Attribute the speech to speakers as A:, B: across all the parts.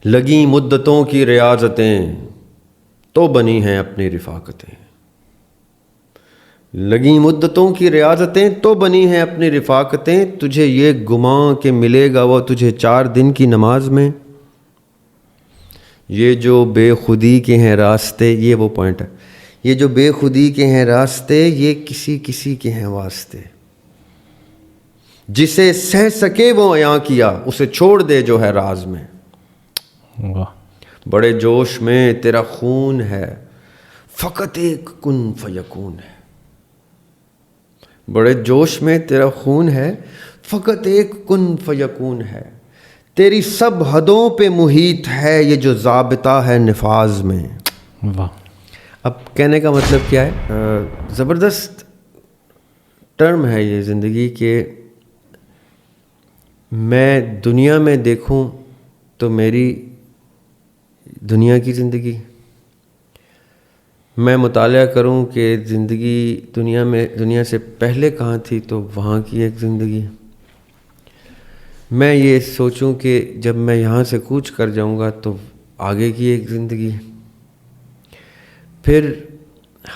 A: لگیں مدتوں کی ریاضتیں تو بنی ہیں اپنی رفاقتیں، لگیں مدتوں کی ریاضتیں تو بنی ہیں اپنی رفاقتیں، تجھے یہ گماں کہ ملے گا وہ تجھے 4 دن کی نماز میں، یہ جو بے خودی کے ہیں راستے، یہ وہ پوائنٹ ہے، یہ جو بے خودی کے ہیں راستے یہ کسی کسی کے ہیں واسطے، جسے سہ سکے وہ عیاں کیا اسے چھوڑ دے جو ہے راز میں، بڑے جوش میں تیرا خون ہے فقط ایک کن فیکون ہے، بڑے جوش میں تیرا خون ہے فقط ایک کن فیکون ہے، تیری سب حدوں پہ محیط ہے یہ جو ضابطہ ہے نفاذ میں۔
B: واہ،
A: اب کہنے کا مطلب کیا ہے؟ زبردست ٹرم ہے یہ زندگی کہ میں دنیا میں دیکھوں تو میری دنیا کی زندگی، میں مطالعہ کروں کہ زندگی دنیا سے پہلے کہاں تھی تو وہاں کی ایک زندگی، میں یہ سوچوں کہ جب میں یہاں سے کوچ کر جاؤں گا تو آگے کی ایک زندگی، پھر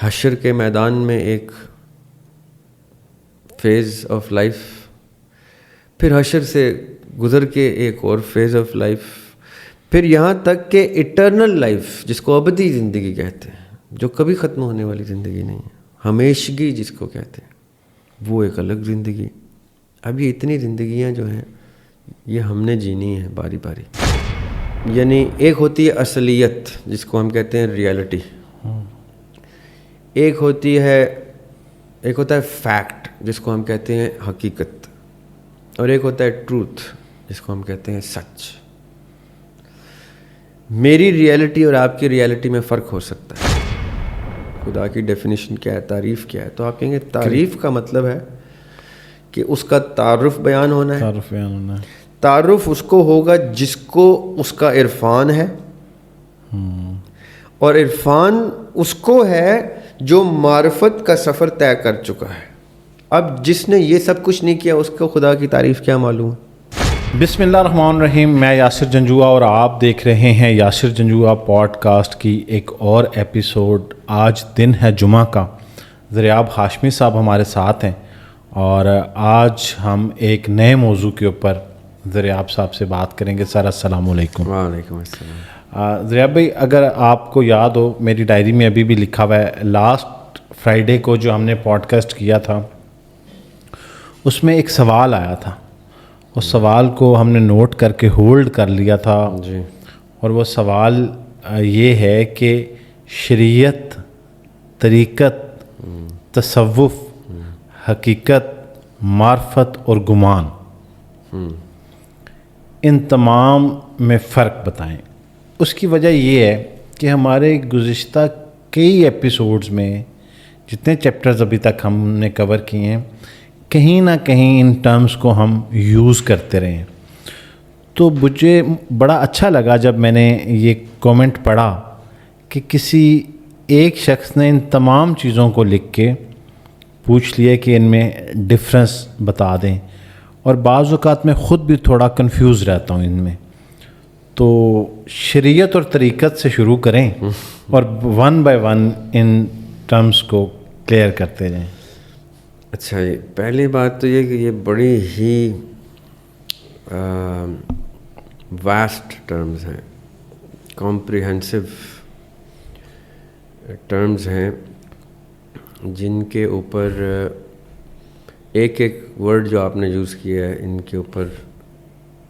A: حشر کے میدان میں ایک فیز آف لائف، پھر حشر سے گزر کے ایک اور فیز آف لائف، پھر یہاں تک کہ ایٹرنل لائف جس کو ابدی زندگی کہتے ہیں، جو کبھی ختم ہونے والی زندگی نہیں ہے، ہمیشگی جس کو کہتے ہیں، وہ ایک الگ زندگی۔ اب یہ اتنی زندگیاں جو ہیں یہ ہم نے جینی ہیں باری باری، یعنی ایک ہوتی ہے اصلیت جس کو ہم کہتے ہیں ریالٹی، ایک ہوتا ہے فیکٹ جس کو ہم کہتے ہیں حقیقت، اور ایک ہوتا ہے ٹروتھ جس کو ہم کہتے ہیں سچ۔ میری ریالٹی اور آپ کی ریالٹی میں فرق ہو سکتا ہے۔ خدا کی ڈیفینیشن کیا ہے، تعریف کیا ہے؟ تو آپ کہیں گے تعریف کا مطلب ہے کہ اس کا تعارف بیان ہونا ہے، تعارف اس کو ہوگا جس کو اس کا عرفان ہے، اور عرفان اس کو ہے جو معرفت کا سفر طے کر چکا ہے۔ اب جس نے یہ سب کچھ نہیں کیا اس کو خدا کی تعریف کیا معلوم ہے؟
B: بسم اللہ الرحمن الرحیم، میں یاسر جنجوعہ اور آپ دیکھ رہے ہیں یاسر جنجوعہ پوڈ کاسٹ کی ایک اور ایپیسوڈ۔ آج دن ہے جمعہ کا، ذریاب ہاشمی صاحب ہمارے ساتھ ہیں، اور آج ہم ایک نئے موضوع کے اوپر ذریاب صاحب سے بات کریں گے۔ سر السلام علیکم۔
A: وعلیکم السلام۔
B: ذریاب بھائی، اگر آپ کو یاد ہو، میری ڈائری میں ابھی بھی لکھا ہوا ہے، لاسٹ فرائیڈے کو جو ہم نے پوڈ کاسٹ کیا تھا اس میں ایک سوال آیا تھا، اس سوال کو ہم نے نوٹ کر کے ہولڈ کر لیا تھا
A: جی،
B: اور وہ سوال یہ ہے کہ شریعت، طریقت، تصوف، حقیقت، معرفت اور گمان، ان تمام میں فرق بتائیں۔ اس کی وجہ یہ ہے کہ ہمارے گزشتہ کئی ایپیسوڈز میں جتنے چیپٹرز ابھی تک ہم نے کور کیے ہیں، کہیں نہ کہیں ان ٹرمز کو ہم یوز کرتے رہے ہیں۔ تو مجھے بڑا اچھا لگا جب میں نے یہ کومنٹ پڑھا کہ کسی ایک شخص نے ان تمام چیزوں کو لکھ کے پوچھ لیا کہ ان میں ڈفرنس بتا دیں، اور بعض اوقات میں خود بھی تھوڑا کنفیوز رہتا ہوں ان میں۔ تو شریعت اور طریقت سے شروع کریں اور one by one in terms کو کلیئر کرتے جائیں۔
A: اچھا جی، پہلی بات تو یہ کہ یہ بڑی ہی واسٹ ٹرمز ہیں، کمپریہنسو ٹرمز ہیں، جن کے اوپر ایک ایک ورڈ جو آپ نے یوز کیا ہے ان کے اوپر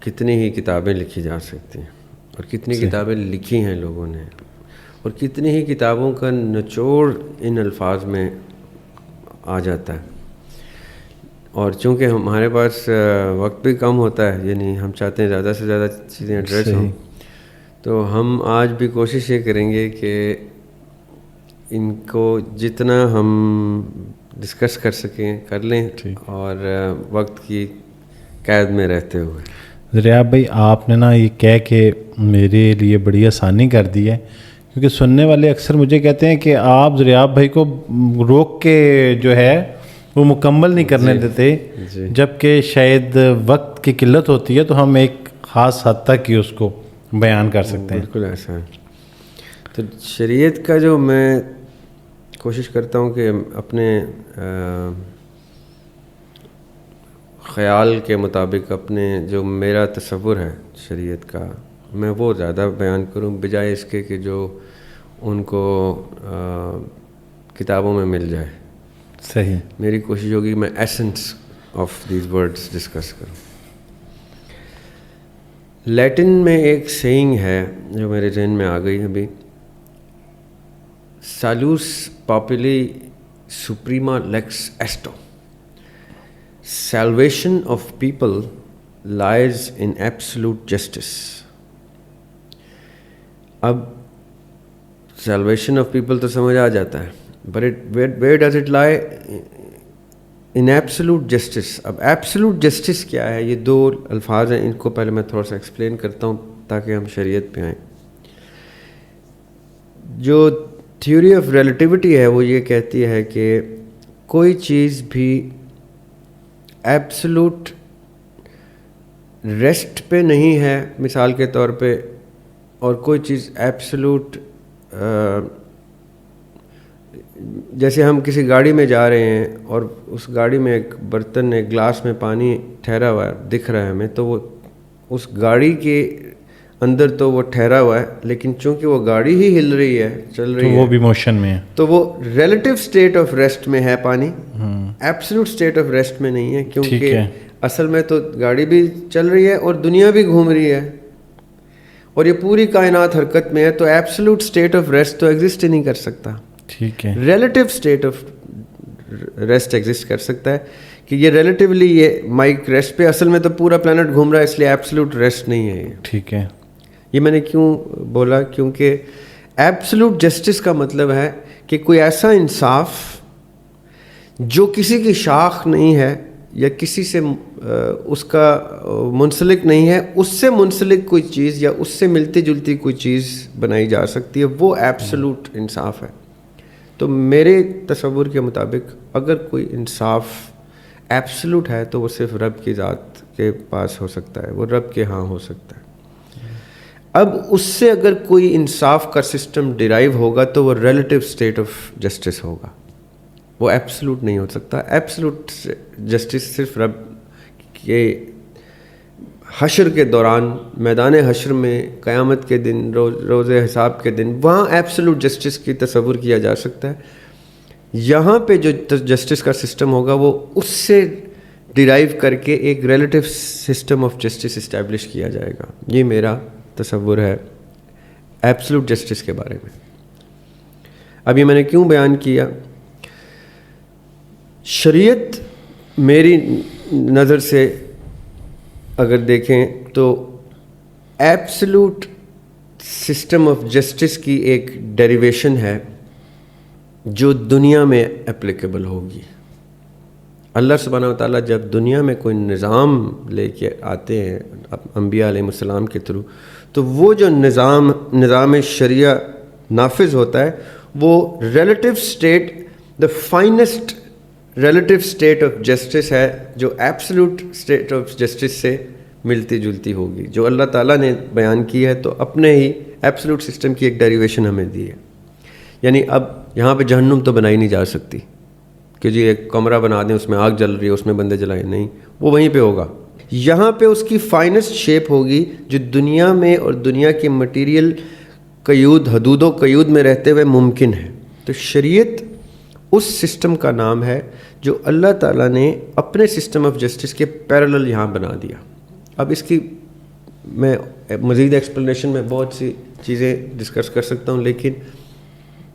A: کتنی ہی کتابیں لکھی جا سکتی ہیں، اور کتنی کتابیں لکھی ہیں لوگوں نے، اور کتنی ہی کتابوں کا نچوڑ ان الفاظ میں آ جاتا ہے۔ اور چونکہ ہمارے پاس وقت بھی کم ہوتا ہے، یعنی ہم چاہتے ہیں زیادہ سے زیادہ چیزیں ایڈریس ہوں، تو ہم آج بھی کوشش یہ کریں گے کہ ان کو جتنا ہم ڈسکس کر سکیں کر لیں، اور وقت کی قید میں رہتے ہوئے۔
B: ذریاب بھائی، آپ نے نا یہ کہہ کے میرے لیے بڑی آسانی کر دی ہے، کیونکہ سننے والے اکثر مجھے کہتے ہیں کہ آپ ذریاب بھائی کو روک کے جو ہے وہ مکمل نہیں کرنے دیتے، جب کہ شاید وقت کی قلت ہوتی ہے تو ہم ایک خاص حد تک ہی اس کو بیان کر سکتے ہیں.
A: بالکل ایسا ہے. تو شریعت کا جو میں کوشش کرتا ہوں کہ اپنے خیال کے مطابق اپنے جو میرا تصور ہے شریعت کا میں وہ زیادہ بیان کروں بجائے اس کے کہ جو ان کو کتابوں میں مل جائے.
B: صحیح.
A: میری کوشش ہوگی میں essence of these words discuss کروں. لیٹن میں ایک سینگ ہے جو میرے ذہن میں آ گئی ابھی, سالوس پاپولی سپریما leaks ایسٹو, salvation of people lies in absolute justice. اب salvation of people تو سمجھ آ جاتا ہے, but where does it lie? In absolute justice. اب absolute justice کیا ہے؟ یہ دو الفاظ ہیں, ان کو پہلے میں تھوڑا سا ایکسپلین کرتا ہوں تاکہ ہم شریعت پہ آئیں. جو تھیوری آف ریلیٹیوٹی ہے وہ یہ کہتی ہے کہ کوئی چیز بھی ایبسلوٹ ریسٹ پہ نہیں ہے مثال کے طور پہ, اور کوئی چیز ایبسلوٹ جیسے ہم کسی گاڑی میں جا رہے ہیں اور اس گاڑی میں ایک برتن ایک گلاس میں پانی ٹھہرا ہوا ہے دکھ رہا ہے ہمیں, تو وہ اس گاڑی کے اندر تو وہ ٹھہرا ہوا ہے, لیکن چونکہ وہ گاڑی ہی ہل رہی ہے چل رہی ہے
B: وہ بھی موشن میں ہے,
A: تو وہ ریلیٹیو اسٹیٹ آف ریسٹ میں ہے پانی, ایبسلوٹ اسٹیٹ آف ریسٹ میں نہیں ہے, کیونکہ اصل میں تو گاڑی بھی چل رہی ہے اور دنیا بھی گھوم رہی ہے اور یہ پوری کائنات حرکت میں ہے, تو ایبسلوٹ اسٹیٹ آف ریسٹ تو ایگزسٹ ہی نہیں کر سکتا.
B: ٹھیک ہے.
A: Relative state of rest exist کر سکتا ہے کہ یہ ریلیٹیولی یہ مائک ریسٹ پہ, اصل میں تو پورا پلانٹ گھوم رہا ہے, اس لیے ایبسلوٹ ریسٹ نہیں ہے.
B: ٹھیک ہے.
A: یہ میں نے کیوں بولا؟ کیونکہ ایبسلوٹ جسٹس کا مطلب ہے کہ کوئی ایسا انصاف جو کسی کی شاخ نہیں ہے یا کسی سے اس کا منسلک نہیں ہے, اس سے منسلک کوئی چیز یا اس سے ملتی جلتی کوئی چیز بنائی جا سکتی ہے, وہ ایبسلوٹ انصاف ہے. تو میرے تصور کے مطابق اگر کوئی انصاف ایبسلوٹ ہے تو وہ صرف رب کی ذات کے پاس ہو سکتا ہے, وہ رب کے ہاں ہو سکتا ہے. اب اس سے اگر کوئی انصاف کا سسٹم ڈیرائیو ہوگا تو وہ ریلیٹیو اسٹیٹ آف جسٹس ہوگا, وہ ایبسلوٹ نہیں ہو سکتا. ایبسلوٹ جسٹس صرف رب کے حشر کے دوران, میدان حشر میں, قیامت کے دن, روز حساب کے دن, وہاں ایبسلوٹ جسٹس کی تصور کیا جا سکتا ہے. یہاں پہ جو جسٹس کا سسٹم ہوگا وہ اس سے ڈیرائیو کر کے ایک relative system of justice establish کیا جائے گا. یہ میرا تصور ہے ایبسلوٹ جسٹس کے بارے میں. اب یہ میں نے کیوں بیان کیا؟ شریعت میری نظر سے اگر دیکھیں تو ایبسلوٹ سسٹم آف جسٹس کی ایک ڈیریویشن ہے جو دنیا میں اپلیکیبل ہوگی. اللہ سبحانہ و تعالیٰ جب دنیا میں کوئی نظام لے کے آتے ہیں انبیاء علیہ السلام کے تھرو, تو وہ جو نظام شریعہ نافذ ہوتا ہے وہ relative state, the finest relative state of justice ہے جو ایبسلوٹ اسٹیٹ آف جسٹس سے ملتی جلتی ہوگی, جو اللہ تعالیٰ نے بیان کی ہے. تو اپنے ہی ایبسلوٹ سسٹم کی ایک ڈیریویشن ہمیں دی ہے. یعنی اب یہاں پہ جہنم تو بنائی نہیں جا سکتی کہ جی ایک کمرہ بنا دیں اس میں آگ جل رہی ہے اس میں بندے جلائیں, نہیں, وہ وہیں پہ ہوگا. یہاں پہ اس کی فائنسٹ شیپ ہوگی جو دنیا میں اور دنیا کے مٹیریل قیود, حدود و قیود میں رہتے ہوئے ممکن ہے. تو شریعت اس سسٹم کا نام ہے جو اللہ تعالیٰ نے اپنے سسٹم آف جسٹس کے پیرلل یہاں بنا دیا. اب اس کی میں مزید ایکسپلینیشن میں بہت سی چیزیں ڈسکس کر سکتا ہوں, لیکن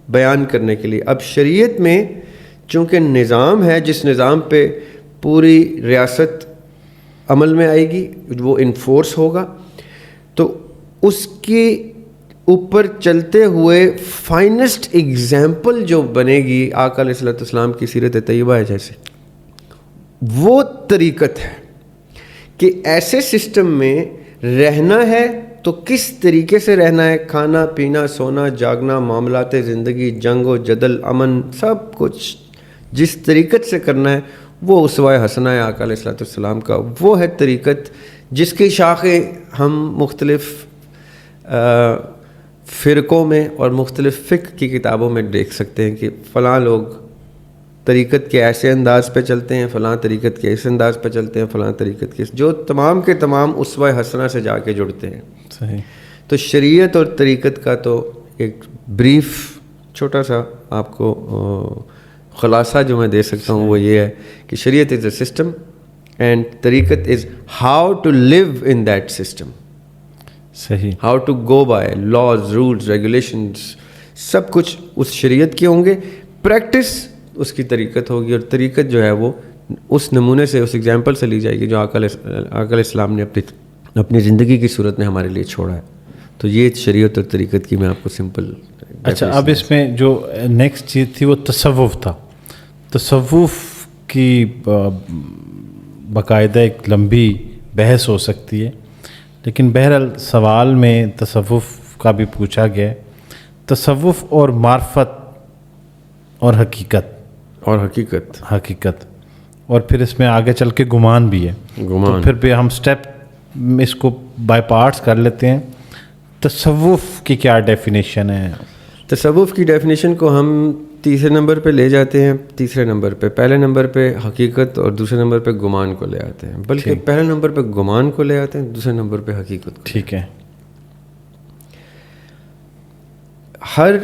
A: بیان کرنے کے لیے اب شریعت میں چونکہ نظام ہے جس نظام پہ پوری ریاست عمل میں آئے گی, وہ انفورس ہوگا, تو اس کے اوپر چلتے ہوئے فائنسٹ ایگزامپل جو بنے گی آقا علیہ الصلوۃ والسلام کی سیرت طیبہ ہے جیسے, وہ طریقت ہے کہ ایسے سسٹم میں رہنا ہے تو کس طریقے سے رہنا ہے, کھانا پینا سونا جاگنا معاملات زندگی جنگ و جدل امن سب کچھ جس طریقت سے کرنا ہے وہ اسوہ حسنہ ہے آقا علیہ الصلوۃ والسلام کا. وہ ہے طریقت جس کی شاخیں ہم مختلف فرقوں میں اور مختلف فقہ کی کتابوں میں دیکھ سکتے ہیں کہ فلاں لوگ طریقت کے ایسے انداز پہ چلتے ہیں، فلاں طریقت کے ایسے انداز پہ چلتے ہیں، فلاں طریقت کے، جو تمام کے تمام اسوہ حسنہ سے جا کے جڑتے ہیں.
B: صحیح.
A: تو شریعت اور طریقت کا تو ایک بریف چھوٹا سا آپ کو خلاصہ جو میں دے سکتا ہوں وہ یہ ہے کہ شریعت از اے سسٹم اینڈ طریقت is how to live in that system.
B: صحیح.
A: How to go by laws, rules, regulations, سب کچھ اس شریعت کے ہوں گے. پریکٹس اس کی طریقت ہوگی، اور طریقت جو ہے وہ اس نمونے سے، اس ایگزامپل سے لی جائے گی جو آقا علیہ السلام نے اپنی زندگی کی صورت میں ہمارے لیے چھوڑا ہے. تو یہ شریعت اور طریقت کی میں آپ کو سمپل.
B: اچھا، اب اس میں جو نیکسٹ چیز تھی وہ تصوف تھا. تصوف کی باقاعدہ ایک لمبی بحث ہو سکتی ہے، لیکن بہرحال سوال میں تصوف کا بھی پوچھا گیا ہے. تصوف اور معرفت اور حقیقت اور پھر اس میں آگے چل کے گمان بھی ہے. تو پھر بھی ہم سٹیپ اس کو بائی پارٹس کر لیتے ہیں. تصوف کی کیا ڈیفینیشن ہے؟
A: تصوف کی ڈیفینیشن کو ہم تیسرے نمبر پہ لے جاتے ہیں. تیسرے نمبر پہ، پہلے نمبر پہ حقیقت اور دوسرے نمبر پہ گمان کو لے آتے ہیں، بلکہ پہلے نمبر پہ گمان کو لے آتے ہیں، دوسرے نمبر پہ حقیقت کو.
B: ٹھیک ہے.
A: ہر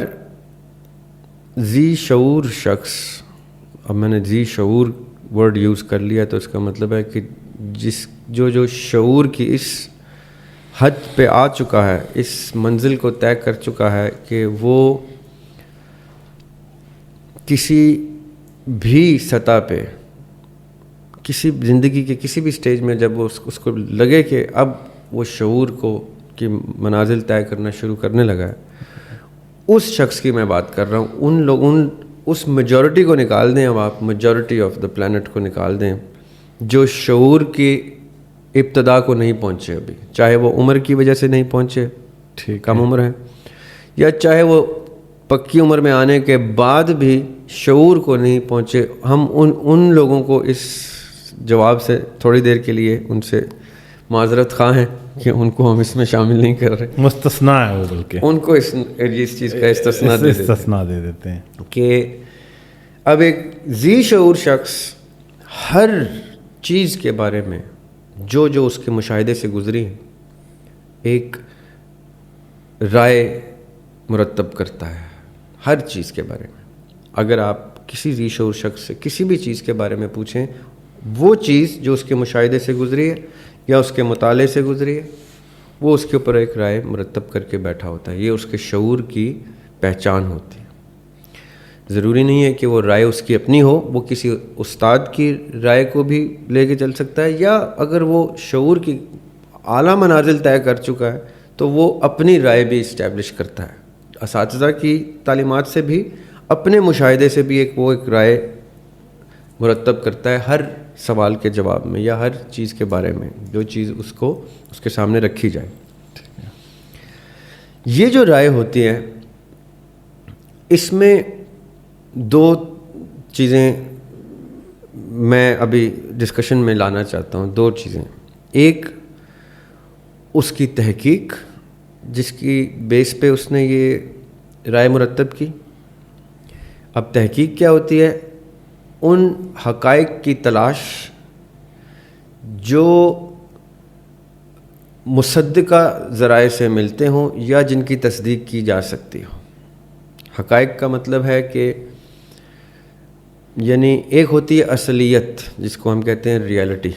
A: ذی شعور شخص، اب میں نے ذی شعور ورڈ یوز کر لیا تو اس کا مطلب ہے کہ جو شعور کی اس حد پہ آ چکا ہے، اس منزل کو طے کر چکا ہے کہ وہ کسی بھی سطح پہ، کسی زندگی کے کسی بھی سٹیج میں جب وہ اس کو لگے کہ اب وہ شعور کو کی منازل طے کرنا شروع کرنے لگا ہے، اس شخص کی میں بات کر رہا ہوں. اس میجورٹی کو نکال دیں، اب آپ میجورٹی آف دا پلانٹ کو نکال دیں جو شعور کی ابتدا کو نہیں پہنچے ابھی، چاہے وہ عمر کی وجہ سے نہیں پہنچے، کم عمر ہے، یا چاہے وہ پکی عمر میں آنے کے بعد بھی شعور کو نہیں پہنچے. ہم ان لوگوں کو اس جواب سے تھوڑی دیر کے لیے ان سے معذرت خواہ ہیں کہ ان کو ہم اس میں شامل نہیں کر رہے.
B: مستثنا ہے وہ، بلکہ
A: ان کو اس چیز کا استثناء
B: دے دیتے ہیں
A: کہ اب ایک ذی شعور شخص ہر چیز کے بارے میں جو اس کے مشاہدے سے گزری ایک رائے مرتب کرتا ہے ہر چیز کے بارے میں. اگر آپ کسی ذی شعور شخص سے کسی بھی چیز کے بارے میں پوچھیں، وہ چیز جو اس کے مشاہدے سے گزری ہے یا اس کے مطالعے سے گزری ہے، وہ اس کے اوپر ایک رائے مرتب کر کے بیٹھا ہوتا ہے. یہ اس کے شعور کی پہچان ہوتی ہے. ضروری نہیں ہے کہ وہ رائے اس کی اپنی ہو، وہ کسی استاد کی رائے کو بھی لے کے چل سکتا ہے، یا اگر وہ شعور کی اعلیٰ منازل طے کر چکا ہے تو وہ اپنی رائے بھی اسٹیبلش کرتا ہے. اساتذہ کی تعلیمات سے بھی، اپنے مشاہدے سے بھی ایک رائے مرتب کرتا ہے ہر سوال کے جواب میں یا ہر چیز کے بارے میں جو چیز اس کے سامنے رکھی جائے. یہ جو رائے ہوتی ہے، اس میں دو چیزیں میں ابھی ڈسکشن میں لانا چاہتا ہوں. دو چیزیں، ایک اس کی تحقیق جس کی بیس پہ اس نے یہ رائے مرتب کی. اب تحقیق کیا ہوتی ہے؟ ان حقائق کی تلاش جو مصدقہ ذرائع سے ملتے ہوں یا جن کی تصدیق کی جا سکتی ہو. حقائق کا مطلب ہے کہ یعنی ایک ہوتی ہے اصلیت جس کو ہم کہتے ہیں ریئلٹی،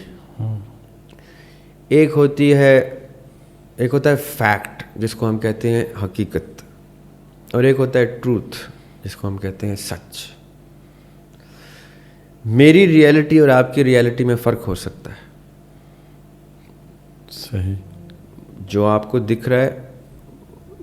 A: ایک ہوتا ہے فیکٹ جس کو ہم کہتے ہیں حقیقت، اور ایک ہوتا ہے ٹروتھ جس کو ہم کہتے ہیں سچ. میری ریئلٹی اور آپ کی ریئلٹی میں فرق ہو سکتا ہے.
B: صحیح.
A: جو آپ کو دکھ رہا ہے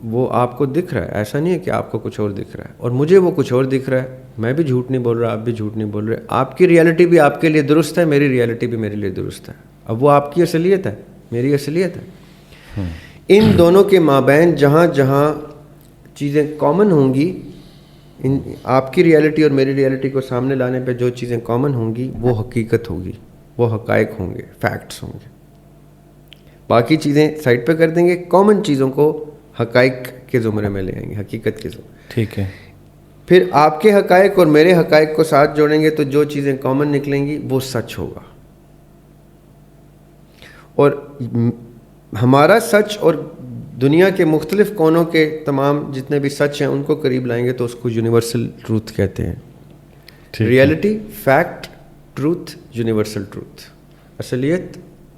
A: وہ آپ کو دکھ رہا ہے، ایسا نہیں ہے کہ آپ کو کچھ اور دکھ رہا ہے اور مجھے وہ کچھ اور دکھ رہا ہے. میں بھی جھوٹ نہیں بول رہا، آپ بھی جھوٹ نہیں بول رہے. آپ کی ریئلٹی بھی آپ کے لیے درست ہے، میری ریئلٹی بھی میرے لیے درست ہے. اب وہ آپ کی اصلیت ہے، میری اصلیت ہے. ان دونوں کے مابین جہاں جہاں چیزیں کامن ہوں گی، آپ کی ریئلٹی اور میری ریئلٹی کو سامنے لانے پہ جو چیزیں کامن ہوں گی وہ حقیقت ہوگی، وہ حقائق ہوں گے، فیکٹس ہوں گے. باقی چیزیں سائڈ پہ کر دیں گے, کامن چیزوں کو حقائق کے زمرے میں لے آئیں گے, حقیقت کے زمرے.
B: ٹھیک ہے.
A: پھر آپ کے حقائق اور میرے حقائق کو ساتھ جوڑیں گے تو جو چیزیں کامن نکلیں گی وہ سچ ہوگا, اور ہمارا سچ اور دنیا کے مختلف کونوں کے تمام جتنے بھی سچ ہیں ان کو قریب لائیں گے تو اس کو یونیورسل ٹروتھ کہتے ہیں. Reality, fact, truth, universal truth, اصلیت,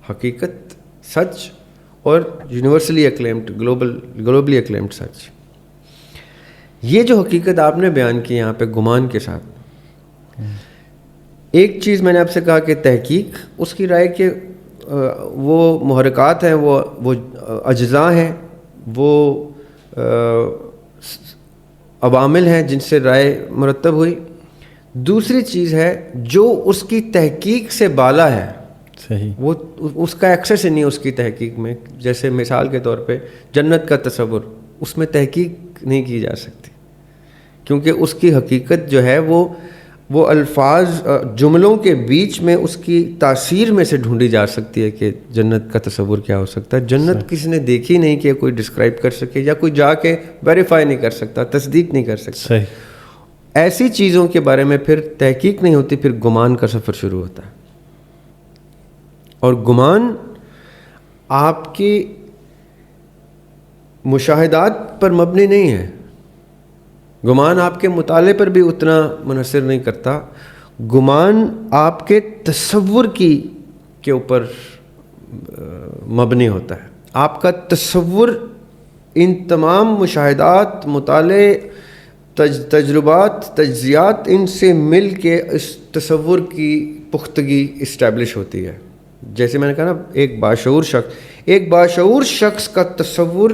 A: حقیقت, سچ اور یونیورسلی اکلیمڈ, گلوبلی اکلیمڈ سچ. یہ جو حقیقت آپ نے بیان کی یہاں پہ گمان کے ساتھ, ایک چیز میں نے آپ سے کہا کہ تحقیق, اس کی رائے کہ وہ محرکات ہیں, وہ اجزاء ہیں, وہ عوامل ہیں جن سے رائے مرتب ہوئی. دوسری چیز ہے جو اس کی تحقیق سے بالا ہے,
B: صحیح,
A: وہ اس کا ایکسیس ہی نہیں اس کی تحقیق میں. جیسے مثال کے طور پہ جنت کا تصور, اس میں تحقیق نہیں کی جا سکتی کیونکہ اس کی حقیقت جو ہے وہ الفاظ, جملوں کے بیچ میں اس کی تاثیر میں سے ڈھونڈی جا سکتی ہے کہ جنت کا تصور کیا ہو سکتا ہے. جنت کسی نے دیکھی نہیں کہ کوئی ڈسکرائب کر سکے, یا کوئی جا کے ویریفائی نہیں کر سکتا, تصدیق نہیں کر سکتا.
B: صحیح.
A: ایسی چیزوں کے بارے میں پھر تحقیق نہیں ہوتی, پھر گمان کا سفر شروع ہوتا ہے. اور گمان آپ کی مشاہدات پر مبنی نہیں ہے, گمان آپ کے مطالعے پر بھی اتنا منحصر نہیں کرتا, گمان آپ کے تصور کے اوپر مبنی ہوتا ہے. آپ کا تصور ان تمام مشاہدات, مطالعے, تجربات, تجزیات, ان سے مل کے اس تصور کی پختگی اسٹیبلش ہوتی ہے. جیسے میں نے کہا نا, ایک باشعور شخص کا تصور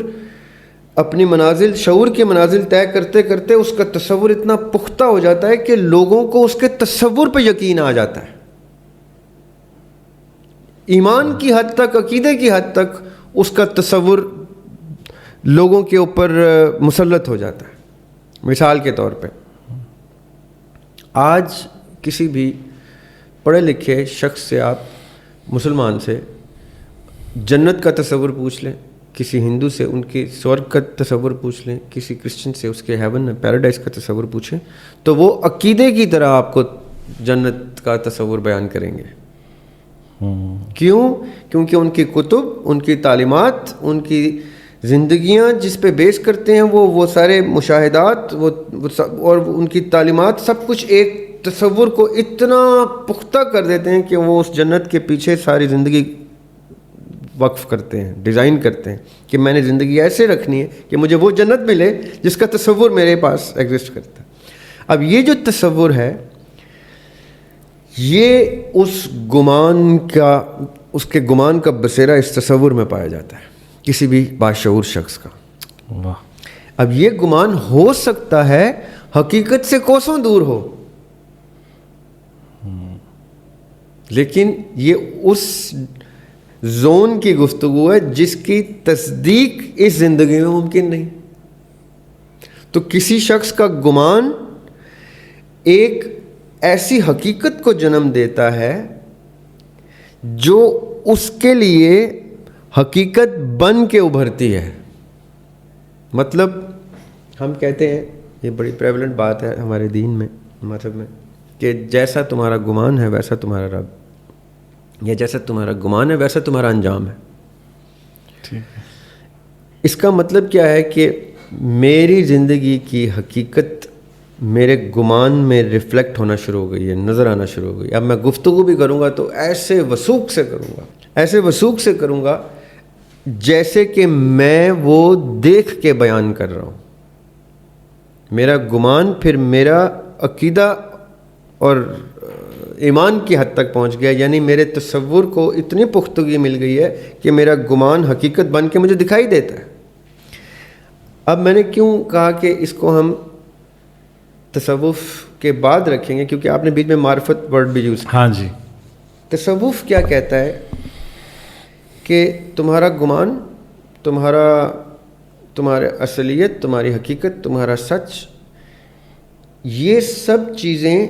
A: اپنی منازل, شعور کے منازل طے کرتے کرتے اس کا تصور اتنا پختہ ہو جاتا ہے کہ لوگوں کو اس کے تصور پہ یقین آ جاتا ہے. ایمان کی حد تک, عقیدے کی حد تک اس کا تصور لوگوں کے اوپر مسلط ہو جاتا ہے. مثال کے طور پہ آج کسی بھی پڑھے لکھے شخص سے, آپ مسلمان سے جنت کا تصور پوچھ لیں, کسی ہندو سے ان کی سورگ کا تصور پوچھ لیں, کسی کرسچن سے اس کے ہیون پیراڈائز کا تصور پوچھیں, تو وہ عقیدے کی طرح آپ کو جنت کا تصور بیان کریں گے. کیوں؟ کیونکہ ان کی کتب, ان کی تعلیمات, ان کی زندگیاں جس پہ بیس کرتے ہیں وہ سارے مشاہدات اور ان کی تعلیمات سب کچھ ایک تصور کو اتنا پختہ کر دیتے ہیں کہ وہ اس جنت کے پیچھے ساری زندگی وقف کرتے ہیں, ڈیزائن کرتے ہیں کہ میں نے زندگی ایسے رکھنی ہے کہ مجھے وہ جنت ملے جس کا تصور میرے پاس ایگزسٹ کرتا ہے. اب یہ جو تصور ہے یہ اس کے گمان کا بسیرا اس تصور میں پایا جاتا ہے کسی بھی باشعور شخص کا. اب یہ گمان ہو سکتا ہے حقیقت سے کوسوں دور ہو, لیکن یہ اس زون کی گفتگو ہے جس کی تصدیق اس زندگی میں ممکن نہیں. تو کسی شخص کا گمان ایک ایسی حقیقت کو جنم دیتا ہے جو اس کے لیے حقیقت بن کے ابھرتی ہے. مطلب ہم کہتے ہیں, یہ بڑی پریولنٹ بات ہے ہمارے دین میں, مذہب میں, کہ جیسا تمہارا گمان ہے ویسا تمہارا رب, یا جیسا تمہارا گمان ہے ویسا تمہارا انجام ہے.
B: ٹھیک ہے.
A: اس کا مطلب کیا ہے کہ میری زندگی کی حقیقت میرے گمان میں ریفلیکٹ ہونا شروع ہو گئی ہے, نظر آنا شروع ہو گئی. اب میں گفتگو بھی کروں گا تو ایسے وثوق سے کروں گا جیسے کہ میں وہ دیکھ کے بیان کر رہا ہوں. میرا گمان پھر میرا عقیدہ اور ایمان کی حد تک پہنچ گیا, یعنی میرے تصور کو اتنی پختگی مل گئی ہے کہ میرا گمان حقیقت بن کے مجھے دکھائی دیتا ہے. اب میں نے کیوں کہا کہ اس کو ہم تصوف کے بعد رکھیں گے, کیونکہ آپ نے بیچ میں معرفت ورڈ بھی یوز کیا.
B: ہاں جی.
A: تصوف کیا کہتا ہے کہ تمہارا گمان, تمہارا اصلیت, تمہاری حقیقت, تمہارا سچ, یہ سب چیزیں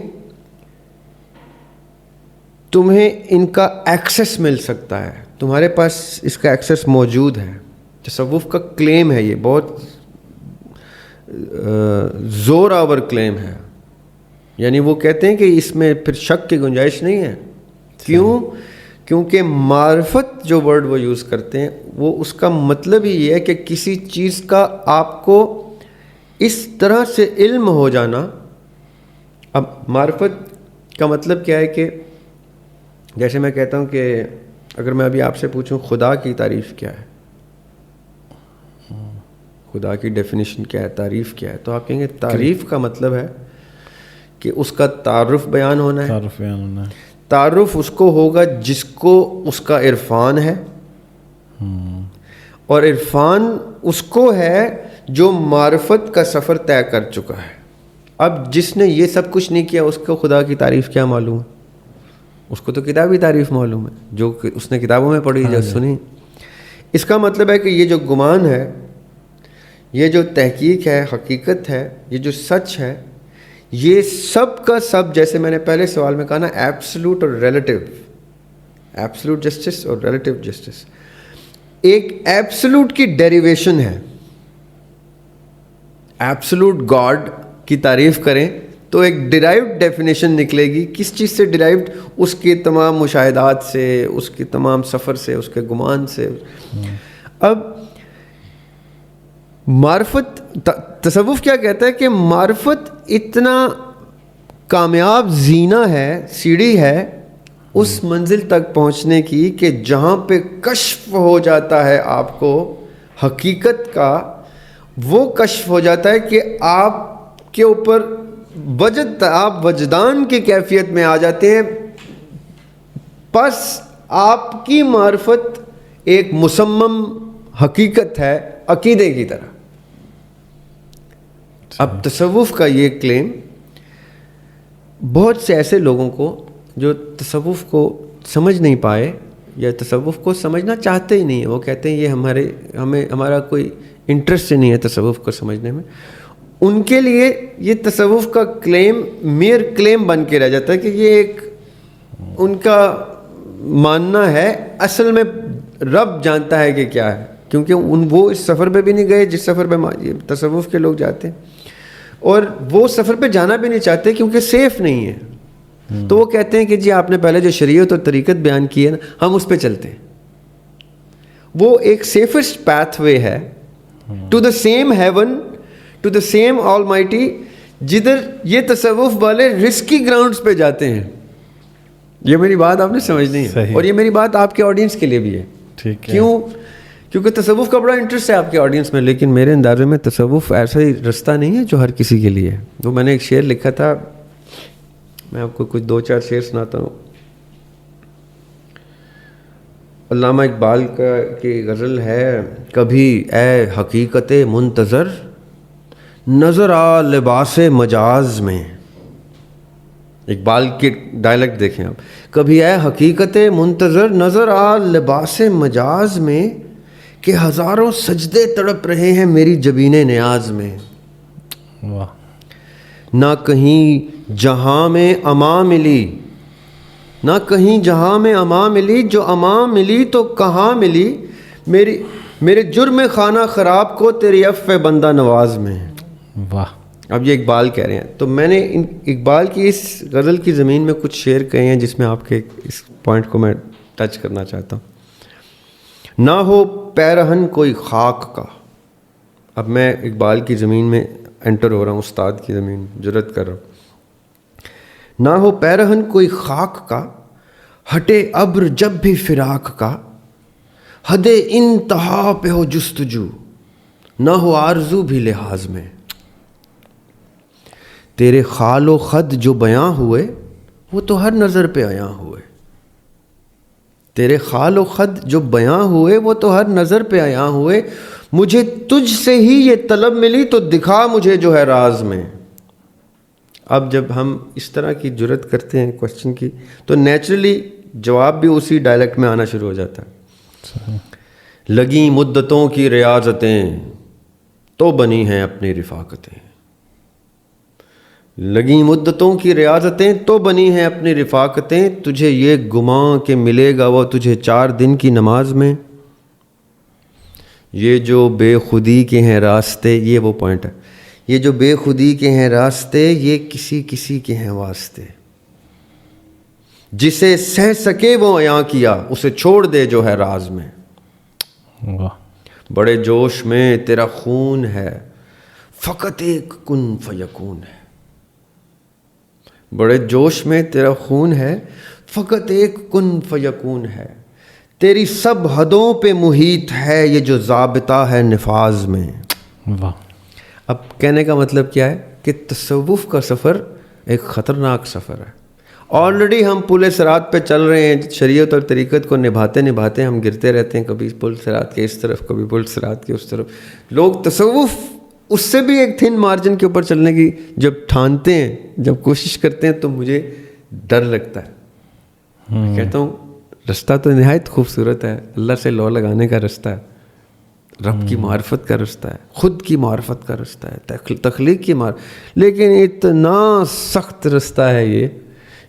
A: تمہیں ان کا ایکسیس مل سکتا ہے, تمہارے پاس اس کا ایکسیس موجود ہے. تصوف کا کلیم ہے، یہ بہت زور آور کلیم ہے. یعنی وہ کہتے ہیں کہ اس میں پھر شک کی گنجائش نہیں ہے. کیوں؟ کیونکہ معرفت جو ورڈ وہ یوز کرتے ہیں وہ اس کا مطلب ہی یہ ہے کہ کسی چیز کا آپ کو اس طرح سے علم ہو جانا. اب معرفت کا مطلب کیا ہے کہ جیسے میں کہتا ہوں کہ اگر میں ابھی آپ سے پوچھوں خدا کی تعریف کیا ہے، خدا کی ڈیفینیشن کیا ہے، تعریف کیا ہے، تو آپ کہیں گے تعریف کا مطلب ہے کہ اس کا تعارف بیان ہونا ہے. تعارف اس کو ہوگا جس کو اس کا عرفان ہے، اور عرفان اس کو ہے جو معرفت کا سفر طے کر چکا ہے. اب جس نے یہ سب کچھ نہیں کیا اس کو خدا کی تعریف کیا معلوم ہے؟ اس کو تو کتابی تعریف معلوم ہے جو کہ اس نے کتابوں میں پڑھی جو سنی. اس کا مطلب ہے کہ یہ جو گمان ہے، یہ جو تحقیق ہے، حقیقت ہے، یہ جو سچ ہے، یہ سب کا سب، جیسے میں نے پہلے سوال میں کہا نا، ایبسلوٹ اور ریلیٹیو، ایبسلوٹ جسٹس اور ریلیٹیو جسٹس، ایک ایبسلوٹ کی ڈیریویشن ہے. ایبسلوٹ گاڈ کی تعریف کریں تو ایک ڈیرائیوڈ ڈیفینیشن نکلے گی. کس چیز سے ڈیرائیوڈ؟ اس کے تمام مشاہدات سے، اس کے تمام سفر سے، اس کے گمان سے. اب معرفت، تصوف کیا کہتا ہے کہ معرفت اتنا کامیاب زینہ ہے، سیڑھی ہے اس منزل تک پہنچنے کی کہ جہاں پہ کشف ہو جاتا ہے آپ کو حقیقت کا، وہ کشف ہو جاتا ہے کہ آپ کے اوپر آپ وجدان کی کیفیت میں آ جاتے ہیں. پس آپ کی معرفت ایک مسمم حقیقت ہے عقیدے کی طرح. اب تصوف کا یہ کلیم بہت سے ایسے لوگوں کو جو تصوف کو سمجھ نہیں پائے یا تصوف کو سمجھنا چاہتے ہی نہیں ہیں، وہ کہتے ہیں یہ ہمارا کوئی انٹرسٹ نہیں ہے تصوف کو سمجھنے میں، ان کے لیے یہ تصوف کا کلیم میئر کلیم بن کے رہ جاتا ہے کہ یہ ایک ان کا ماننا ہے. اصل میں رب جانتا ہے کہ کیا ہے، کیونکہ وہ اس سفر پہ بھی نہیں گئے جس سفر پہ تصوف کے لوگ جاتے ہیں، اور وہ سفر پہ جانا بھی نہیں چاہتے کیونکہ سیف نہیں ہے. تو وہ کہتے ہیں کہ جی آپ نے پہلے جو شریعت اور طریقت بیان کی ہے نا، ہم اس پہ چلتے ہیں. وہ ایک سیفسٹ پیتھ وے ہے to the same heaven, to the same almighty, جدھر یہ تصوف والے رسکی گراؤنڈز پہ جاتے ہیں. یہ میری بات آپ نے سمجھنی ہے، اور یہ میری بات آپ کے آڈینس کے لیے بھی ہے. کیوں؟ کیونکہ تصوف کا بڑا انٹرسٹ ہے آپ کے آڈینس میں، لیکن میرے اندازے میں تصوف ایسا ہی رستہ نہیں ہے جو ہر کسی کے لیے ہے. وہ میں نے ایک شعر لکھا تھا، میں آپ کو کچھ 2-4 شعر سناتا ہوں. علامہ اقبال کی غزل ہے، کبھی اے حقیقت منتظر نظر آ لباس مجاز میں. اقبال کے ڈائلیکٹ دیکھیں آپ. کبھی اے حقیقت منتظر نظر آ لباس مجاز میں، کہ ہزاروں سجدے تڑپ رہے ہیں میری جبین نیاز میں. نہ کہیں جہاں میں اما ملی، نہ کہیں جہاں میں اما ملی، جو اما ملی تو کہاں ملی، میرے جرم خانہ خراب کو تیری عفو بندہ نواز میں.
B: واہ.
A: اب یہ اقبال کہہ رہے ہیں، تو میں نے اقبال کی اس غزل کی زمین میں کچھ شعر کہے ہیں جس میں آپ کے اس پوائنٹ کو میں ٹچ کرنا چاہتا ہوں. نہ ہو پیرہن کوئی خاک کا. اب میں اقبال کی زمین میں انٹر ہو رہا ہوں، استاد کی زمین جرت کر رہا ہوں. نہ ہو پیرہن کوئی خاک کا، ہٹے ابر جب بھی فراق کا، حد انتہا پہ ہو جستجو، نہ ہو آرزو بھی لحاظ میں. تیرے خال و خد جو بیاں ہوئے وہ تو ہر نظر پہ عیاں ہوئے. تیرے خال و خد جو بیاں ہوئے وہ تو ہر نظر پہ عیاں ہوئے. مجھے تجھ سے ہی یہ طلب ملی تو دکھا مجھے جو ہے راز میں. اب جب ہم اس طرح کی جرت کرتے ہیں کوشچن کی، تو نیچرلی جواب بھی اسی ڈائلیکٹ میں آنا شروع ہو جاتا ہے. لگیں مدتوں کی ریاضتیں تو بنی ہیں اپنی رفاقتیں، لگیں مدتوں کی ریاضتیں تو بنی ہیں اپنی رفاقتیں، تجھے یہ گماں کہ ملے گا وہ تجھے 4 دن کی نماز میں. یہ جو بے خودی کے ہیں راستے، یہ وہ پوائنٹ ہے، یہ جو بے خودی کے ہیں راستے یہ کسی کسی کے ہیں واسطے. جسے سہ سکے وہ عیاں کیا، اسے چھوڑ دے جو ہے راز میں.
B: واہ.
A: بڑے جوش میں تیرا خون ہے، فقط ایک کن فیکون ہے. بڑے جوش میں تیرا خون ہے، فقط ایک کن فیکون ہے. تیری سب حدوں پہ محیط ہے یہ جو ضابطہ ہے نفاذ میں.
B: واہ.
A: اب کہنے کا مطلب کیا ہے کہ تصوف کا سفر ایک خطرناک سفر ہے. آلریڈی ہم پل صراط پہ چل رہے ہیں، شریعت اور طریقت کو نبھاتے نبھاتے ہم گرتے رہتے ہیں، کبھی پل صراط کے اس طرف، کبھی پل صراط کے اس طرف. لوگ تصوف اس سے بھی ایک تھن مارجن کے اوپر چلنے کی جب ٹھانتے ہیں، جب کوشش کرتے ہیں تو مجھے ڈر لگتا ہے. میں کہتا ہوں رستہ تو نہایت خوبصورت ہے، اللہ سے لو لگانے کا رستہ ہے، رب کی معرفت کا رستہ ہے، خود کی معرفت کا رستہ ہے، تخلیق کی لیکن اتنا سخت رستہ ہے یہ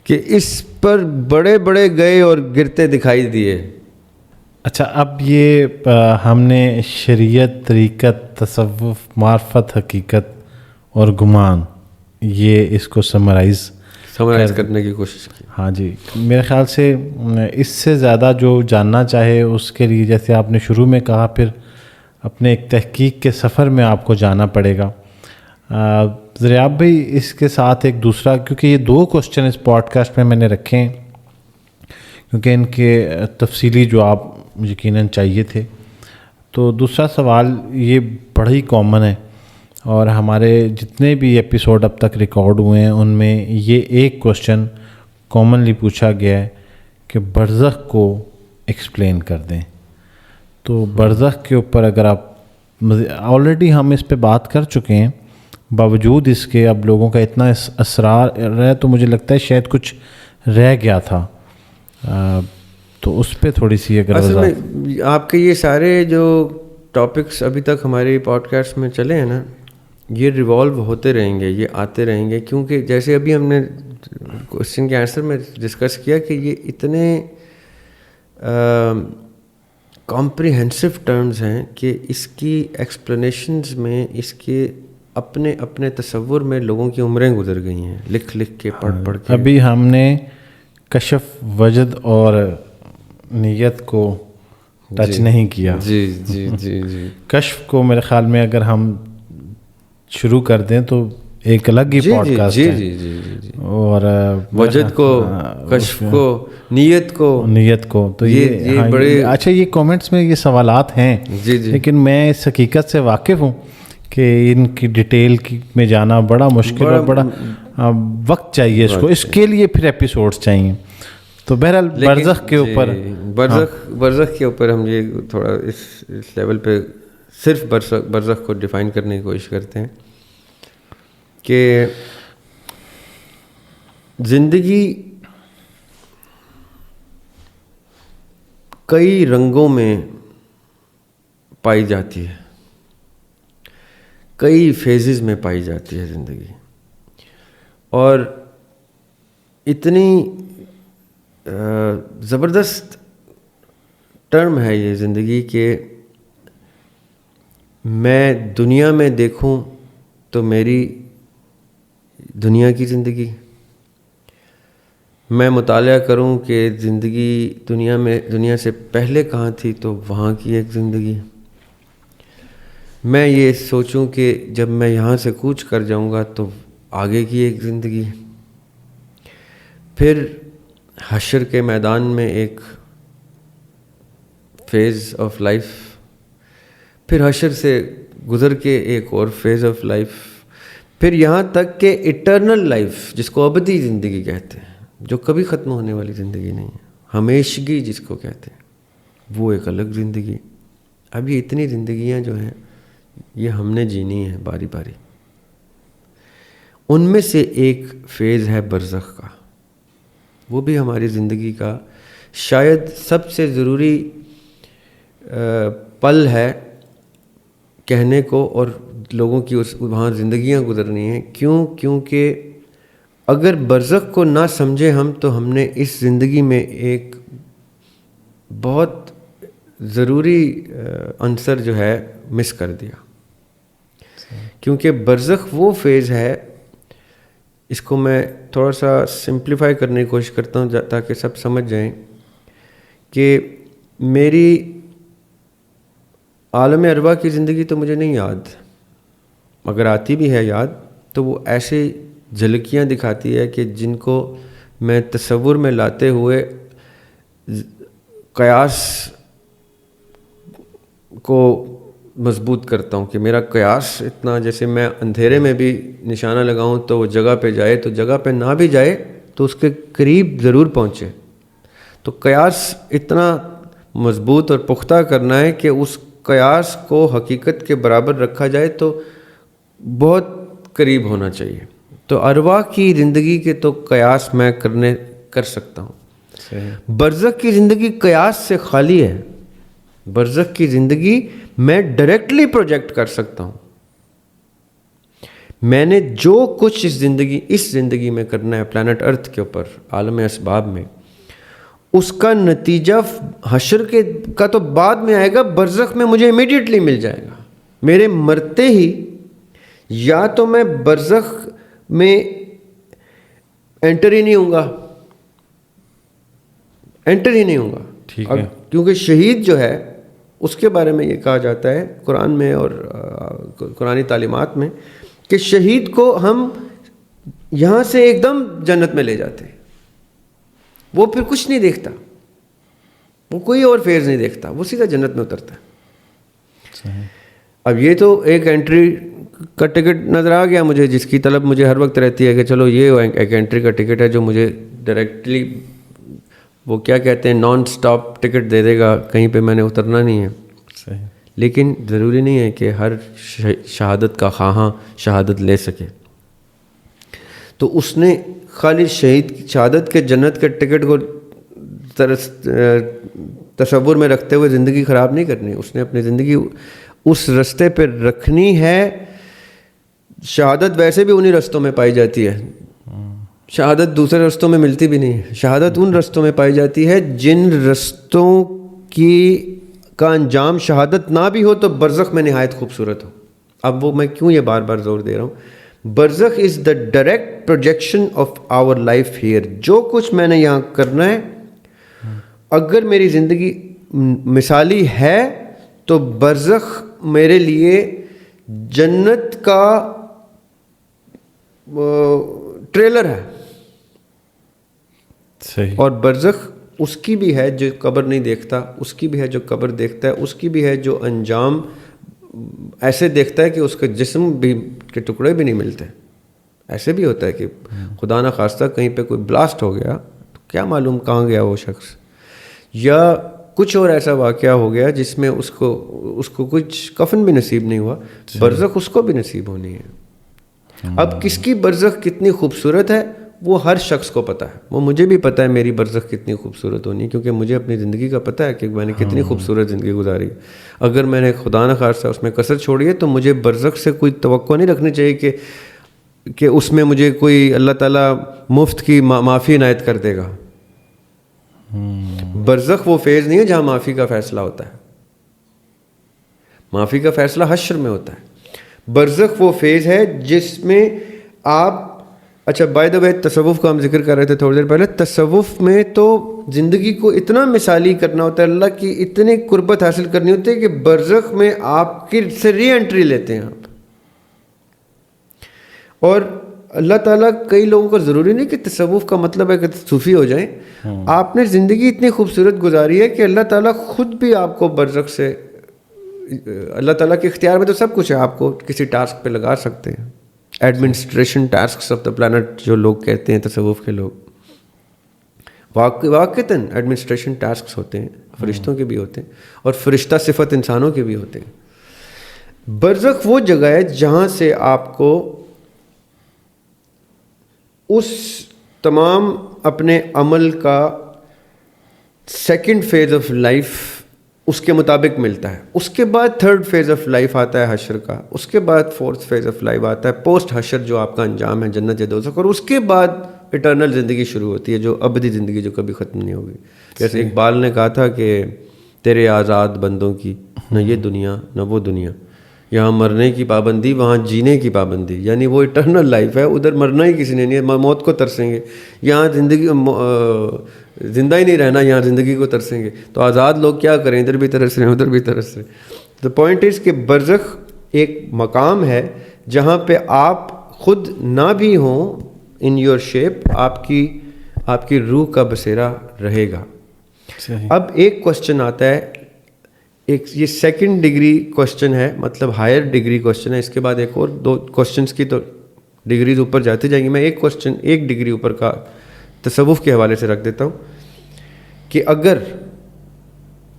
A: کہ اس پر بڑے بڑے گئے اور گرتے دکھائی دیے.
B: اچھا، اب یہ ہم نے شریعت، طریقت، تصوف، معرفت، حقیقت اور گمان، یہ اس کو سمرائز
A: کرنے کی کوشش کی.
B: ہاں جی. میرے خیال سے اس سے زیادہ جو جاننا چاہے اس کے لیے، جیسے آپ نے شروع میں کہا، پھر اپنے ایک تحقیق کے سفر میں آپ کو جانا پڑے گا. ضیاب بھائی، اس کے ساتھ ایک دوسرا، کیونکہ یہ 2 کوشچن اس پوڈ کاسٹ میں نے رکھے ہیں کیونکہ ان کے تفصیلی جواب یقیناً چاہیے تھے. تو دوسرا سوال یہ بڑا ہی کامن ہے، اور ہمارے جتنے بھی ایپیسوڈ اب تک ریکارڈ ہوئے ہیں ان میں یہ ایک کوشچن کامنلی پوچھا گیا ہے کہ برزخ کو ایکسپلین کر دیں. تو برزخ کے اوپر اگر آپ، آلریڈی ہم اس پہ بات کر چکے ہیں، باوجود اس کے اب لوگوں کا اتنا اصرار ہے تو مجھے لگتا ہے شاید کچھ رہ گیا تھا. تو اس پہ تھوڑی سی اگر
A: اصل میں آپ کے یہ سارے جو ٹاپکس ابھی تک ہمارے پوڈ کاسٹ میں چلے ہیں نا، یہ ریوالو ہوتے رہیں گے، یہ آتے رہیں گے، کیونکہ جیسے ابھی ہم نے کوشچن کے آنسر میں ڈسکس کیا کہ یہ اتنے کمپریہنسو ٹرمز ہیں کہ اس کی ایکسپلینیشنز میں، اس کے اپنے اپنے تصور میں لوگوں کی عمریں گزر گئی ہیں، لکھ لکھ کے، پڑھ پڑھ کے.
B: ابھی ہم نے کشف وجد اور نیت کو ٹچ نہیں کیا.
A: جی جی جی جی.
B: کشف کو میرے خیال میں اگر ہم شروع کر دیں تو ایک الگ ہی پوڈ کاسٹ ہے.
A: جی جی جی.
B: اور
A: وجد کو، کشف کو، نیت کو
B: تو یہ بڑے اچھا. یہ کامنٹس میں یہ سوالات ہیں
A: جی جی،
B: لیکن میں اس حقیقت سے واقف ہوں کہ ان کی ڈیٹیل میں جانا بڑا مشکل اور بڑا وقت چاہیے اس کو، اس کے لیے پھر ایپیسوڈز چاہیے. تو بہرحال برزخ کے اوپر،
A: برزخ کے اوپر ہم یہ تھوڑا اس لیول پہ صرف برزخ کو ڈیفائن کرنے کی کوشش کرتے ہیں کہ زندگی کئی رنگوں میں پائی جاتی ہے، کئی فیزز میں پائی جاتی ہے زندگی، اور اتنی زبردست ٹرم ہے یہ زندگی کہ میں دنیا میں دیکھوں تو میری دنیا کی زندگی، میں مطالعہ کروں کہ زندگی دنیا سے پہلے کہاں تھی تو وہاں کی ایک زندگی، میں یہ سوچوں کہ جب میں یہاں سے کوچ کر جاؤں گا تو آگے کی ایک زندگی، پھر حشر کے میدان میں ایک فیز آف لائف، پھر حشر سے گزر کے ایک اور فیز آف لائف، پھر یہاں تک کہ ایٹرنل لائف جس کو ابدی زندگی کہتے ہیں، جو کبھی ختم ہونے والی زندگی نہیں ہے، ہمیشگی جس کو کہتے ہیں، وہ ایک الگ زندگی. اب یہ اتنی زندگیاں جو ہیں یہ ہم نے جینی ہیں باری باری. ان میں سے ایک فیز ہے برزخ کا، وہ بھی ہماری زندگی کا شاید سب سے ضروری پل ہے کہنے کو، اور لوگوں کی وہاں زندگیاں گزرنی ہیں. کیونکہ اگر برزخ کو نہ سمجھے ہم تو ہم نے اس زندگی میں ایک بہت ضروری عنصر جو ہے مس کر دیا. کیونکہ برزخ وہ فیز ہے، اس کو میں تھوڑا سا سمپلیفائی کرنے کی کوشش کرتا ہوں تاکہ سب سمجھ جائیں کہ میری عالم ارواح کی زندگی تو مجھے نہیں یاد، اگر آتی بھی ہے یاد تو وہ ایسے جھلکیاں دکھاتی ہے کہ جن کو میں تصور میں لاتے ہوئے قیاس کو مضبوط کرتا ہوں کہ میرا قیاس اتنا، جیسے میں اندھیرے میں بھی نشانہ لگاؤں تو وہ جگہ پہ جائے، تو جگہ پہ نہ بھی جائے تو اس کے قریب ضرور پہنچے. تو قیاس اتنا مضبوط اور پختہ کرنا ہے کہ اس قیاس کو حقیقت کے برابر رکھا جائے تو بہت قریب ہونا چاہیے. تو ارواح کی زندگی کے تو قیاس میں کر سکتا ہوں. برزخ کی زندگی قیاس سے خالی ہے. برزخ کی زندگی میں ڈائریکٹلی پروجیکٹ کر سکتا ہوں. میں نے جو کچھ اس زندگی میں کرنا ہے پلانٹ ارتھ کے اوپر، عالم اسباب میں، اس کا نتیجہ حشر کا تو بعد میں آئے گا، برزخ میں مجھے امیڈیٹلی مل جائے گا. میرے مرتے ہی یا تو میں برزخ میں انٹر ہی نہیں ہوں گا،
B: ٹھیک ہے.
A: کیونکہ شہید جو ہے اس کے بارے میں یہ کہا جاتا ہے قرآن میں اور قرآنی تعلیمات میں کہ شہید کو ہم یہاں سے ایک دم جنت میں لے جاتے ہیں. وہ پھر کچھ نہیں دیکھتا، وہ کوئی اور فیز نہیں دیکھتا، وہ سیدھا جنت میں اترتا ہے. اب یہ تو ایک انٹری کا ٹکٹ نظر آ گیا مجھے، جس کی طلب مجھے ہر وقت رہتی ہے کہ چلو یہ ایک انٹری کا ٹکٹ ہے جو مجھے ڈائریکٹلی، وہ کیا کہتے ہیں، نان سٹاپ ٹکٹ دے دے گا، کہیں پہ میں نے اترنا نہیں ہے.
B: صحیح.
A: لیکن ضروری نہیں ہے کہ ہر شہادت کا خواہاں شہادت لے سکے. تو اس نے خالی شہادت کے جنت کے ٹکٹ کو تصور میں رکھتے ہوئے زندگی خراب نہیں کرنی. اس نے اپنی زندگی اس رستے پہ رکھنی ہے. شہادت ویسے بھی انہی رستوں میں پائی جاتی ہے، شہادت دوسرے رستوں میں ملتی بھی نہیں ہے. شہادت ان رستوں میں پائی جاتی ہے جن رستوں کا انجام شہادت نہ بھی ہو تو برزخ میں نہایت خوبصورت ہو. اب وہ میں کیوں یہ بار بار زور دے رہا ہوں، برزخ is the direct projection of our life here. جو کچھ میں نے یہاں کرنا ہے، اگر میری زندگی مثالی ہے تو برزخ میرے لیے جنت کا ٹریلر ہے.
B: صحیح.
A: اور برزخ اس کی بھی ہے جو قبر نہیں دیکھتا، اس کی بھی ہے جو قبر دیکھتا ہے، اس کی بھی ہے جو انجام ایسے دیکھتا ہے کہ اس کے جسم بھی کے ٹکڑے بھی نہیں ملتے. ایسے بھی ہوتا ہے کہ خدا نہ خواستہ کہیں پہ کوئی بلاسٹ ہو گیا تو کیا معلوم کہاں گیا وہ شخص، یا کچھ اور ایسا واقعہ ہو گیا جس میں اس کو کچھ کفن بھی نصیب نہیں ہوا. برزخ اس کو بھی نصیب ہونی ہے. اب کس کی برزخ کتنی خوبصورت ہے وہ ہر شخص کو پتہ ہے. وہ مجھے بھی پتہ ہے میری برزخ کتنی خوبصورت ہونی ہے، کیونکہ مجھے اپنی زندگی کا پتہ ہے کہ میں نے کتنی خوبصورت زندگی گزاری. اگر میں نے خدا نہ خواستہ اس میں کسر چھوڑی ہے تو مجھے برزخ سے کوئی توقع نہیں رکھنی چاہیے کہ اس میں مجھے کوئی اللہ تعالیٰ مفت کی معافی عنایت کر دے گا. برزخ وہ فیز نہیں ہے جہاں معافی کا فیصلہ ہوتا ہے. معافی کا فیصلہ حشر میں ہوتا ہے. برزخ وہ فیز ہے جس میں آپ، اچھا بائی دا وے تصوف کا ہم ذکر کر رہے تھے تھوڑی دیر پہلے. تصوف میں تو زندگی کو اتنا مثالی کرنا ہوتا ہے، اللہ کی اتنی قربت حاصل کرنی ہوتی ہے کہ برزخ میں آپ کی سے ری انٹری لیتے ہیں آپ. اور اللہ تعالیٰ کئی لوگوں کو ضروری نہیں کہ تصوف کا مطلب ہے کہ صوفی ہو جائیں. آپ نے زندگی اتنی خوبصورت گزاری ہے کہ اللہ تعالیٰ خود بھی آپ کو برزخ سے، اللہ تعالیٰ کے اختیار میں تو سب کچھ ہے، آپ کو کسی ٹاسک پہ لگا سکتے ہیں. Administration tasks of the plant جو لوگ کہتے ہیں تصوف کے لوگ، واقعتاً ایڈمنسٹریشن ٹاسکس ہوتے ہیں، فرشتوں کے بھی ہوتے ہیں اور فرشتہ صفت انسانوں کے بھی ہوتے ہیں. برزخ وہ جگہ ہے جہاں سے آپ کو اس تمام اپنے عمل کا سیکنڈ فیز آف لائف اس کے مطابق ملتا ہے. اس کے بعد تھرڈ فیز آف لائف آتا ہے حشر کا, اس کے بعد فورتھ فیز آف لائف آتا ہے پوسٹ حشر جو آپ کا انجام ہے جنت یا دوزخ, اور اس کے بعد اٹرنل زندگی شروع ہوتی ہے جو ابدی زندگی جو کبھی ختم نہیں ہوگی. جیسے اقبال نے کہا تھا کہ تیرے آزاد بندوں کی نہ یہ دنیا نہ وہ دنیا, یہاں مرنے کی پابندی وہاں جینے کی پابندی. یعنی وہ اٹرنل لائف ہے, ادھر مرنا ہی کسی نے نہیں ہے, موت کو ترسیں گے. یہاں زندہ ہی نہیں رہنا, یہاں زندگی کو ترسیں گے. تو آزاد لوگ کیا کریں, ادھر بھی ترس رہے ہیں ادھر بھی ترس رہے ہیں. دا پوائنٹ از کہ برزخ ایک مقام ہے جہاں پہ آپ خود نہ بھی ہوں ان یور شیپ, آپ کی روح کا بسیرا رہے گا. اب ایک کوشچن آتا ہے, ایک یہ سیکنڈ ڈگری کوشچن ہے, مطلب ہائر ڈگری کوشچن ہے. اس کے بعد ایک اور 2 کوشچنس کی تو ڈگریز اوپر جاتی جائیں گی. میں ایک کوشچن ایک ڈگری اوپر کا تصوف کے حوالے سے رکھ دیتا ہوں کہ اگر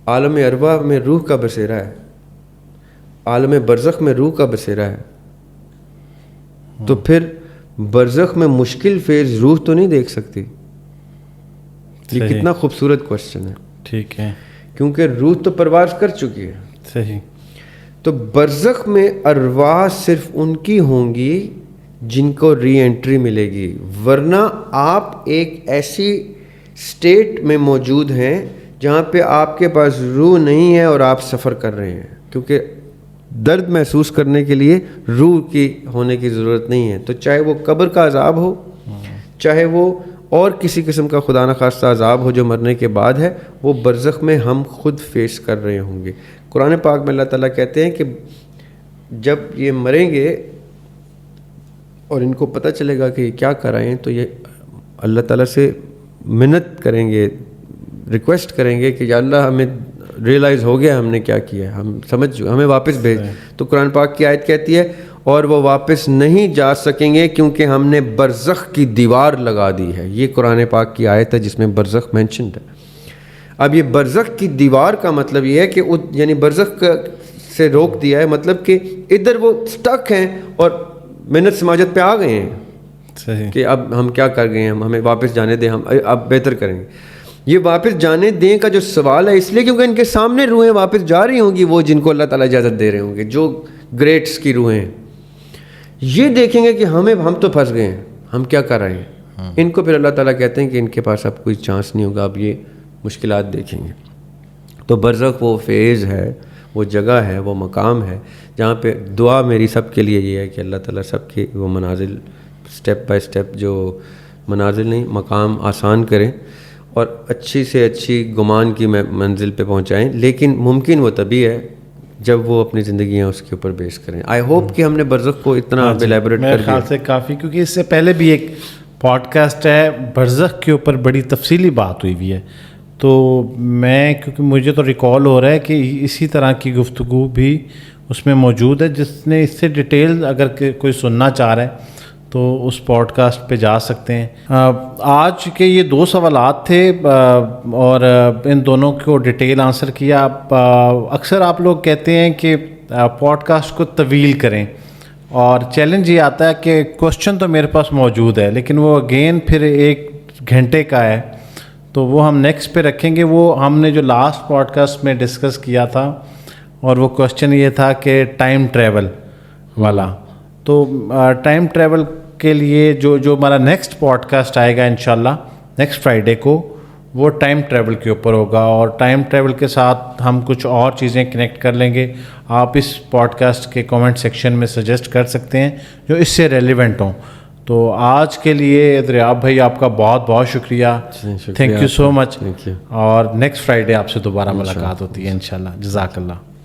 A: عالم ارواح میں روح کا بسیرا ہے, عالم برزخ میں روح کا بسیرا ہے, تو پھر برزخ میں مشکل فیز روح تو نہیں دیکھ سکتی. یہ کتنا خوبصورت کوشچن ہے.
B: ٹھیک ہے,
A: کیونکہ روح تو پرواز کر چکی ہے.
B: صحیح.
A: تو برزخ میں ارواح صرف ان کی ہوں گی جن کو ری انٹری ملے گی, ورنہ آپ ایک ایسی اسٹیٹ میں موجود ہیں جہاں پہ آپ کے پاس روح نہیں ہے اور آپ سفر کر رہے ہیں. کیونکہ درد محسوس کرنے کے لیے روح کی ہونے کی ضرورت نہیں ہے. تو چاہے وہ قبر کا عذاب ہو, چاہے وہ اور کسی قسم کا خدا نخواستہ عذاب ہو جو مرنے کے بعد ہے, وہ برزخ میں ہم خود فیس کر رہے ہوں گے. قرآن پاک میں اللہ تعالیٰ کہتے ہیں کہ جب یہ مریں گے اور ان کو پتہ چلے گا کہ یہ کیا کر رہے ہیں, تو یہ اللہ تعالیٰ سے منت کریں گے, ریکویسٹ کریں گے کہ یا اللہ ہمیں ریئلائز ہو گیا ہم نے کیا کیا ہے, ہم سمجھ, ہمیں واپس بھیج. تو قرآن پاک کی آیت کہتی ہے اور وہ واپس نہیں جا سکیں گے کیونکہ ہم نے برزخ کی دیوار لگا دی ہے. یہ قرآن پاک کی آیت ہے جس میں برزخ مینشنڈ ہے. اب یہ برزخ کی دیوار کا مطلب یہ ہے کہ یعنی برزخ سے روک دیا ہے, مطلب کہ ادھر وہ سٹک ہیں اور منت سماجت پہ آ گئے ہیں.
B: صحیح.
A: کہ اب ہم کیا کر گئے ہیں, ہمیں واپس جانے دیں, ہم اب بہتر کریں گے. یہ واپس جانے دیں کا جو سوال ہے اس لیے کیونکہ ان کے سامنے روحیں واپس جا رہی ہوں گی, وہ جن کو اللہ تعالیٰ اجازت دے رہے ہوں گے, جو گریٹس کی روحیں. یہ دیکھیں گے کہ ہم تو پھنس گئے ہیں, ہم کیا کر رہے ہیں. ان کو پھر اللہ تعالیٰ کہتے ہیں کہ ان کے پاس اب کوئی چانس نہیں ہوگا, اب یہ مشکلات دیکھیں گے. تو برزخ وہ فیز ہے, وہ جگہ ہے, وہ مقام ہے جہاں پہ دعا میری سب کے لیے یہ ہے کہ اللہ تعالیٰ سب کی وہ منازل سٹیپ بائی سٹیپ, جو منازل نہیں مقام آسان کریں اور اچھی سے اچھی گمان کی منزل پہ پہنچائیں. لیکن ممکن وہ تبھی ہے جب وہ اپنی زندگیاں اس کے اوپر بیس کریں. آئی ہوپ کہ ہم نے برزخ کو اتنا ایلیبوریٹ کر دیا.
B: میرے خیال سے کافی, کیونکہ اس سے پہلے بھی ایک پوڈ کاسٹ ہے برزخ کے اوپر بڑی تفصیلی بات ہوئی ہے. تو میں کیونکہ مجھے تو ریکال ہو رہا ہے کہ اسی طرح کی گفتگو بھی اس میں موجود ہے. جس نے اس سے ڈیٹیل اگر کوئی سننا چاہ رہا ہے تو اس پوڈ کاسٹ پہ جا سکتے ہیں. آج کے یہ 2 سوالات تھے اور ان دونوں کو ڈیٹیل آنسر کیا. اکثر آپ لوگ کہتے ہیں کہ پوڈ کاسٹ کو طویل کریں, اور چیلنج یہ آتا ہے کہ کوشچن تو میرے پاس موجود ہے لیکن وہ اگین پھر 1 گھنٹے کا ہے, تو وہ ہم نیکسٹ پہ رکھیں گے. وہ ہم نے جو لاسٹ پوڈ کاسٹ میں ڈسکس کیا تھا اور وہ کوشچن یہ تھا کہ ٹائم ٹریول والا. تو ٹائم ٹریول کے لیے جو ہمارا نیکسٹ پوڈ کاسٹ آئے گا انشاءاللہ نیکسٹ فرائیڈے کو, وہ ٹائم ٹریول کے اوپر ہوگا. اور ٹائم ٹریول کے ساتھ ہم کچھ اور چیزیں کنیکٹ کر لیں گے. آپ اس پوڈ کاسٹ کے کامنٹ سیکشن میں سجیسٹ کر سکتے ہیں جو اس سے ریلیونٹ ہوں. تو آج کے لیے دریاب بھائی آپ کا بہت بہت شکریہ, تھینک یو سو مچ. اور نیکسٹ فرائیڈے آپ سے دوبارہ ملاقات ہوتی ہے انشاءاللہ. جزاک اللہ.